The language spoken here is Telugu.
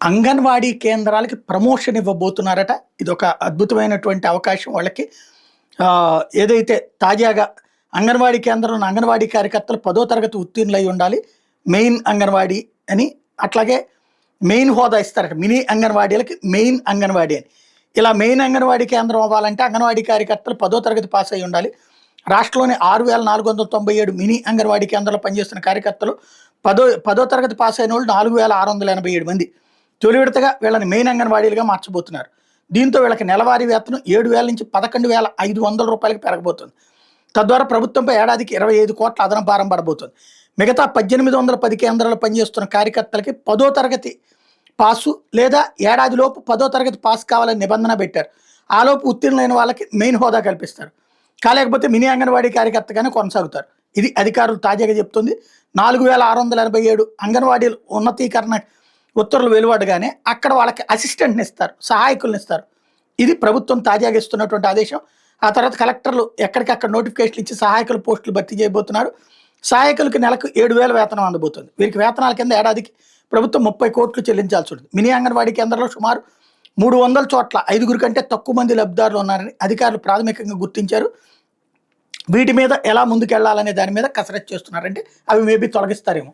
అంగన్వాడీ కేంద్రాలకి ప్రమోషన్ ఇవ్వబోతున్నారట. ఇదొక అద్భుతమైనటువంటి అవకాశం వాళ్ళకి. ఏదైతే తాజాగా అంగన్వాడీ కేంద్రంలో అంగన్వాడీ కార్యకర్తలు 10వ తరగతి ఉత్తీర్ణులై ఉండాలి. మెయిన్ అంగన్వాడీ అని, అట్లాగే మెయిన్ హోదా ఇస్తారట. మినీ అంగన్వాడీలకి మెయిన్ అంగన్వాడీ అని. ఇలా మెయిన్ అంగన్వాడీ కేంద్రం అవ్వాలంటే అంగన్వాడీ కార్యకర్తలు 10వ తరగతి పాస్ అయి ఉండాలి. రాష్ట్రంలోని 6,497 మినీ అంగన్వాడీ కేంద్రాల్లో పనిచేస్తున్న కార్యకర్తలు 10వ తరగతి పాస్ అయిన వాళ్ళు 4,687 మంది. తొలి విడతగా వీళ్ళని మెయిన్ అంగన్వాడీలుగా మార్చబోతున్నారు. దీంతో వీళ్ళకి నెలవారీ వేతనం 7,000 నుంచి 11,500 రూపాయలకు పెరగబోతుంది. తద్వారా ప్రభుత్వంపై ఏడాదికి 25 కోట్ల అదనపు భారం పడబోతుంది. మిగతా 1,810 కేంద్రాల్లో పనిచేస్తున్న కార్యకర్తలకి 10వ తరగతి పాసు లేదా ఏడాదిలోపు 10వ తరగతి పాస్ కావాలని నిబంధన పెట్టారు. ఆలోపు ఉత్తీర్ణులైన వాళ్ళకి మెయిన్ హోదా కల్పిస్తారు. కాలేకపోతే మినీ అంగన్వాడీ కార్యకర్తగానే కొనసాగుతారు. ఇది అధికారులు తాజాగా చెప్తుంది. 4,687 అంగన్వాడీలు ఉన్నతీకరణ ఉత్తర్వులు వెలువడగానే అక్కడ వాళ్ళకి అసిస్టెంట్ని ఇస్తారు, సహాయకులను ఇస్తారు. ఇది ప్రభుత్వం తాజాగా ఇస్తున్నటువంటి ఆదేశం. ఆ తర్వాత కలెక్టర్లు ఎక్కడికక్కడ నోటిఫికేషన్లు ఇచ్చి సహాయకుల పోస్టులు భర్తీ చేయబోతున్నారు. సహాయకులకు నెలకు 7,000 వేతనం అందబోతుంది. వీరికి వేతనాల కింద ఏడాదికి ప్రభుత్వం 30 కోట్లు చెల్లించాల్సి ఉంటుంది. మినీ అంగన్వాడీ కేంద్రంలో సుమారు 300 చోట్ల 5గురి కంటే తక్కువ మంది లబ్ధిదారులు ఉన్నారని అధికారులు ప్రాథమికంగా గుర్తించారు. వీటి మీద ఎలా ముందుకెళ్లాలనే దాని మీద కసరత్తు చేస్తున్నారంటే అవి మేబీ తొలగిస్తారేమో.